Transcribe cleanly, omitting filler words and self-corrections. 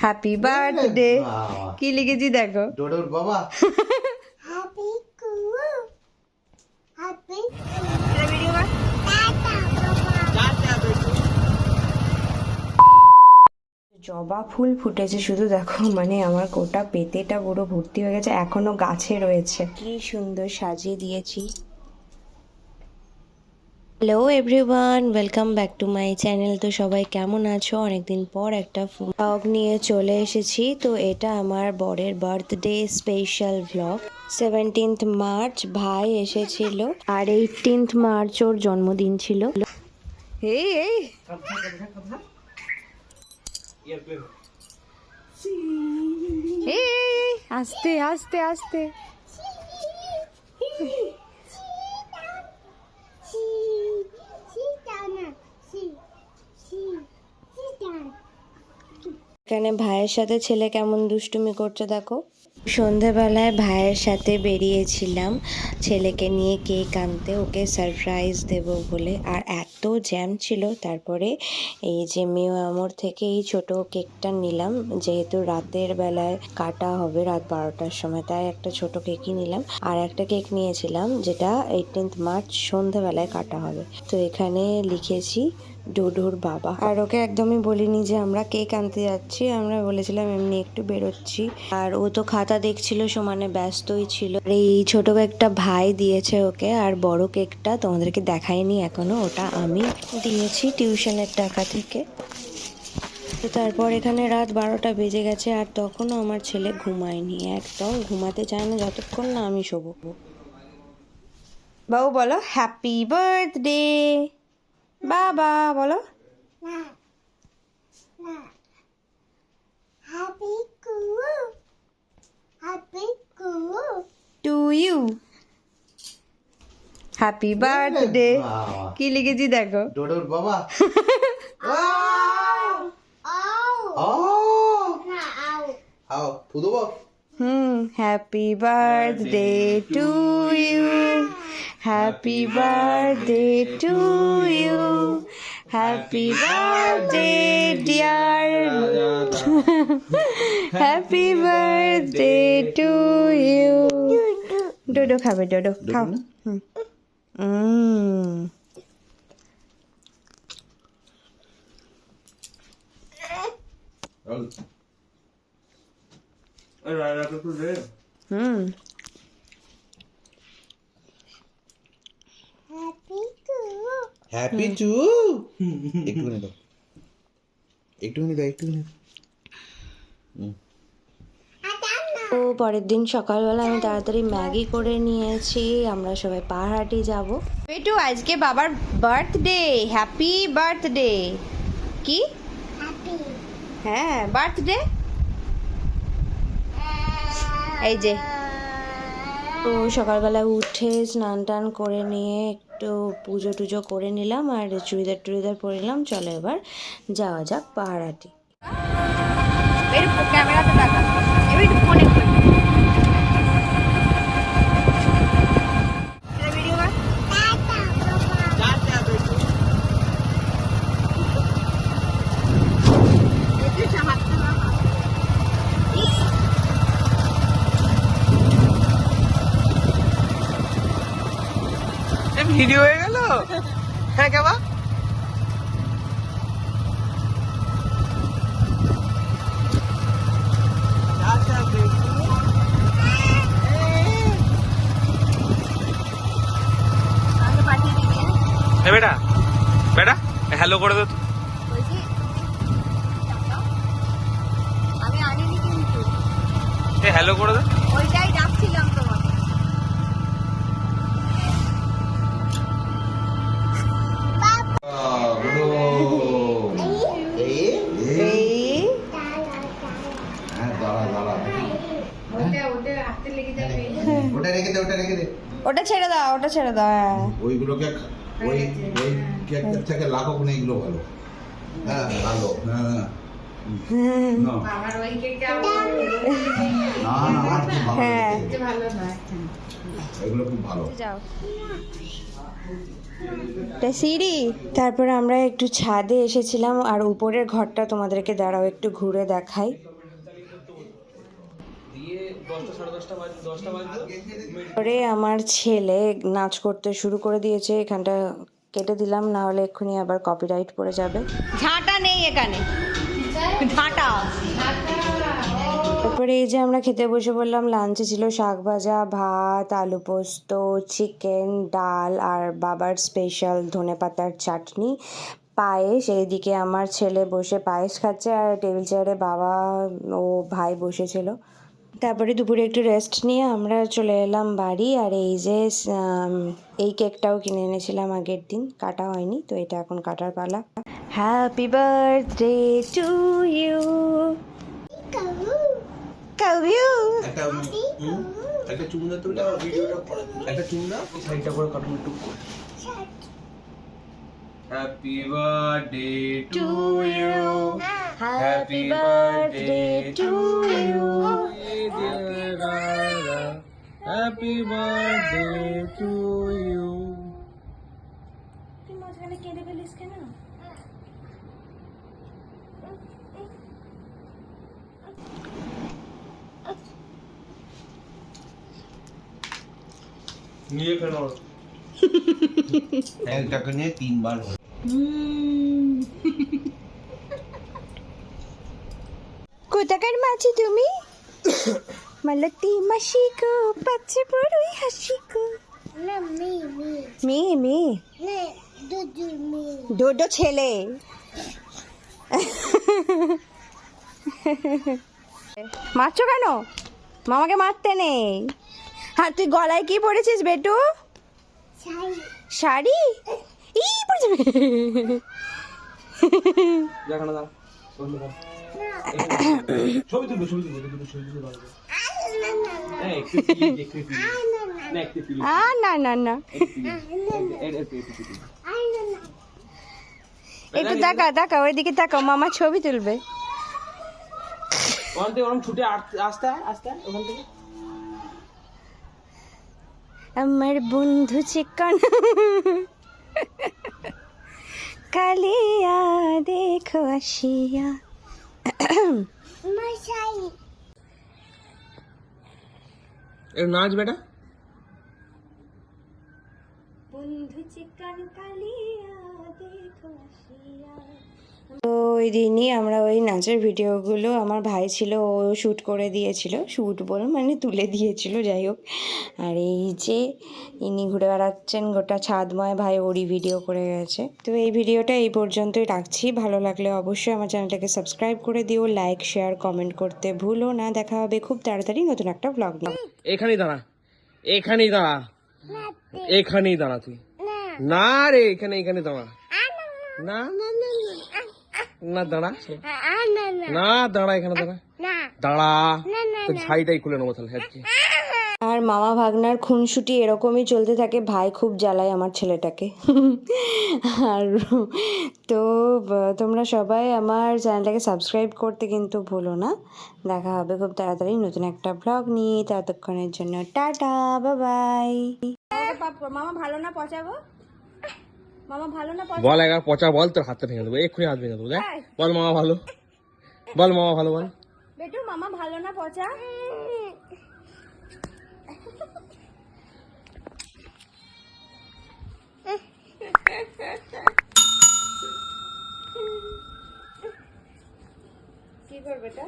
Happy birthday কি লিখেছি দেখো ডোডোর বাবা হ্যাপি কু হ্যাপি জবা ফুল ফুটেছে শুধু দেখো, মানে আমার গোটা পেতেটা পুরো ভর্তি হয়ে গেছে, এখনো গাছে রয়েছে। কি সুন্দর সাজিয়ে দিয়েছি। Hello everyone, welcome back to my channel. তো সবাই কেমন আছো? অনেকদিন পর একটা ব্লগ নিয়ে চলে এসেছি। তো এটা আমার বরের birthday special blog. 17th March ভাই এসেছিল, আর 18th মার্চ ওর জন্মদিন ছিল। এই এই এই আস্তে আস্তে আস্তে এখানে ভাইয়ের সাথে ছেলে কেমন দুষ্টুমি করছে দেখো। সন্ধেবেলায় ভাইয়ের সাথে বেরিয়েছিলাম ছেলেকে নিয়ে কেক আনতে, ওকে সারপ্রাইজ দেব বলে। আর এত জ্যাম ছিল, তারপরে এই যে মিও আমর থেকে এই ছোট কেকটা নিলাম, যেহেতু রাতের বেলায় কাটা হবে রাত 12টার সময়, তাই একটা ছোট কেকই নিলাম। আর একটা কেক নিয়েছিলাম যেটা 18th মার্চ সন্ধেবেলায় কাটা হবে। তো এখানে লিখেছি ডোডোর বাবা। আর ওকে একদমই বলিনি যে আমরা কেক আনতে যাচ্ছি, আমরা বলেছিলাম এমনি একটু বেরোচ্ছি। আর ও তো খাতা দেখছিল, সমানে ব্যস্তই ছিল। আর এই ছোট কেকটা ভাই দিয়েছে ওকে, আর বড় কেকটা তোমাদেরকে দেখাইনি এখনো, ওটা আমি দিয়েছি টিউশনের টাকা থেকে। তারপর এখানে রাত 12টা বেজে গেছে, আর তখনও আমার ছেলে ঘুমায়নি, একদম ঘুমাতে চায় না যতক্ষণ না আমি শোবো। বাবু বলো হ্যাপি বার্থডে। বাবা বলো হ্যাপি কু হ্যাপি কু টু ইউ। হ্যাপি বার্থডে কি লিখেছি দেখো ডোডোর বাবা আও ও না আও আও ফুদবো happy birthday to you, happy birthday to you, happy birthday dear, happy birthday to you. ডোডো খাবে, ডোডো খাও। হ্যাপি কু হ্যাপি টু একটুখানি দাও, একটুখানি দাও, একটুখানি তো পরের দিন সকালবেলা আমি তাড়াতাড়ি ম্যাগি করে নিয়েছি, আমরা সবাই পাহাড়াটি যাব। পেটু আজকে বাবার বার্থডে, হ্যাপি বার্থডে। কি হ্যাপি হ্যাঁ বার্থডে, এই যে। তো সকালবেলা উঠে স্নান টান করে নিয়ে একটু পুজো টুজো করে নিলাম, আর চুড়িদার টুড়িদার পরে নিলাম। চলো এবার যাওয়া যাক পাহাড়াটি। ক্যামেরাতে দেখা এবার একটু ফোনে ভিডিও হয়ে গেল। হ্যাঁ কেবা বেটা বেটা হ্যালো করে দে। আমি আনিনি কিন্তু, হ্যালো করে দে। ওইটাই ডাকছিলাম তোমাকে। ওটা রেখে দে, ওটা রেখে দে, ওটা ছেড়ে দাও, ওটা ছেড়ে দাও। হ্যাঁ ওইগুলোকে ওই ওই কেকের থেকে লাখো গুণে এগুলো ভালো। হ্যাঁ ভালো, হ্যাঁ না না আমার খুব ভালো হ্যাঁ। লেগেছে। এগুলো খুব ভালো। যাও এটা সিঁড়ি। তারপরে আমরা একটু ছাদে এসেছিলাম, আর উপরের ঘরটা তোমাদেরকে দাঁড়াও একটু ঘুরে দেখাই। পরে আমার ছেলে নাচ করতে শুরু করে দিয়েছে, এখানটা কেটে দিলাম, না হলে এক্ষুনি আবার কপিরাইট পড়ে যাবে। ঝাঁটা নেই এখানে, ঝাঁটা। তারপরে এই যে আমরা খেতে বসে পড়লাম। লাঞ্চে ছিল শাক ভাজা, ভাত, আলু পোস্ত, চিকেন, ডাল আর বাবার স্পেশাল ধনেপাতার চাটনি, পায়েস। এইদিকে আমার ছেলে বসে পায়েস খাচ্ছে আর টেবিল চেয়ারে বাবা ও ভাই বসেছিল। তারপরে দুপুরে একটু রেস্ট নিয়ে আমরা চলে এলাম বাড়ি। আর এই যে এই কেকটাও কিনে এনেছিলাম আগের দিন, কাটা হয়নি, তো এটা এখন কাটার পালা। Happy birthday to you. কাউ একটা চুমু দাও তো, ভিডিওটা একটা চুমু দাও, সাইডটা করে কাটুন একটু। Happy birthday to you, happy birthday to you. Happy birthday to you. তুই মাঝখানে কেঁদে ফেলিস কেন? নিয়ে ফেলো। একটাকে নিয়ে 3 বার হয়। কোথাকার মাছি তুমি? মালতী মাসি গো, পাচ্ছে বড়ই হাসি গো। না মি মেয়ে মেয়ে, না দুদু মি ডোডো ছেলে। মারছো কেন? মামাকে মারতে নেই। হ্যাঁ, তুই গলায় কি পরেছিস বেটু? চাই শাড়ি? ই পড়ে যাবে। দেখো না, দাও ছবি তুলবে, ছবি তুলবে, ছবি তুলবে। হ্যাঁ, একটু ফিল, একটু ফিল না, একটু ফিল। না না না, একটু তাকা তাকা, ওইদিকে তাকাও, মামা ছবি তুলবে। ওখান থেকে ওরকম ছুটে আসতে আসতে ওখান থেকে। আমার বন্ধু চিকন কালিয়া দেখো আসিয়া। মশাই এর নাচ বেটা। বন্ধু চিকন কালিয়া দেখো আসিয়া। তো ওই দিনই আমরা ওই নাচের ভিডিওগুলো, আমার ভাই ছিল, ও শ্যুট করে দিয়েছিল, শ্যুট বলে মানে তুলে দিয়েছিল, যাই হোক। আর এই যে ইনি ঘুরে বেড়াচ্ছেন গোটা ছাদময়, ভাই ওরই ভিডিও করে গেছে। তো এই ভিডিওটা এই পর্যন্তই রাখছি। ভালো লাগলে অবশ্যই আমার চ্যানেলটাকে সাবস্ক্রাইব করে দিও, লাইক শেয়ার কমেন্ট করতে ভুলো না। দেখা হবে খুব তাড়াতাড়ি নতুন একটা ব্লগ নিয়ে। এখানেই দাঁড়া, এখানেই দাঁড়া, এখানেই দাঁড়া তুই। না রে, এখানে এখানে দাঁড়া। না না না না দাঁড়া, না দাঁড়া, এখানে দাঁড়া, দাঁড়া। তোর শাড়িটাই খুলে নেবো তাহলে। আজকে আর মামা ভাগনার খুনসুটি এরকমই চলতে থাকে, ভাই খুব জ্বালায় আমার ছেলেটাকে। আর তো তোমরা সবাই আমার চ্যানেলটাকে সাবস্ক্রাইব করতে কিন্তু ভুলো না। দেখা হবে খুব তাড়াতাড়ি নতুন একটা ব্লগ নিয়ে। ততক্ষণের জন্য টাটা, বাই বাই। মামা ভালো না পচাবো? মামা ভালো না বল, একবার পচা বল, তোর হাতটা ভেঙে দেবো, এক্ষুনি হাত ভেঙে দেবো। দেখ, বল মামা ভালো, বল মামা ভালো, বল বেটু, মামা ভালো না পচা? কি করবে এটা?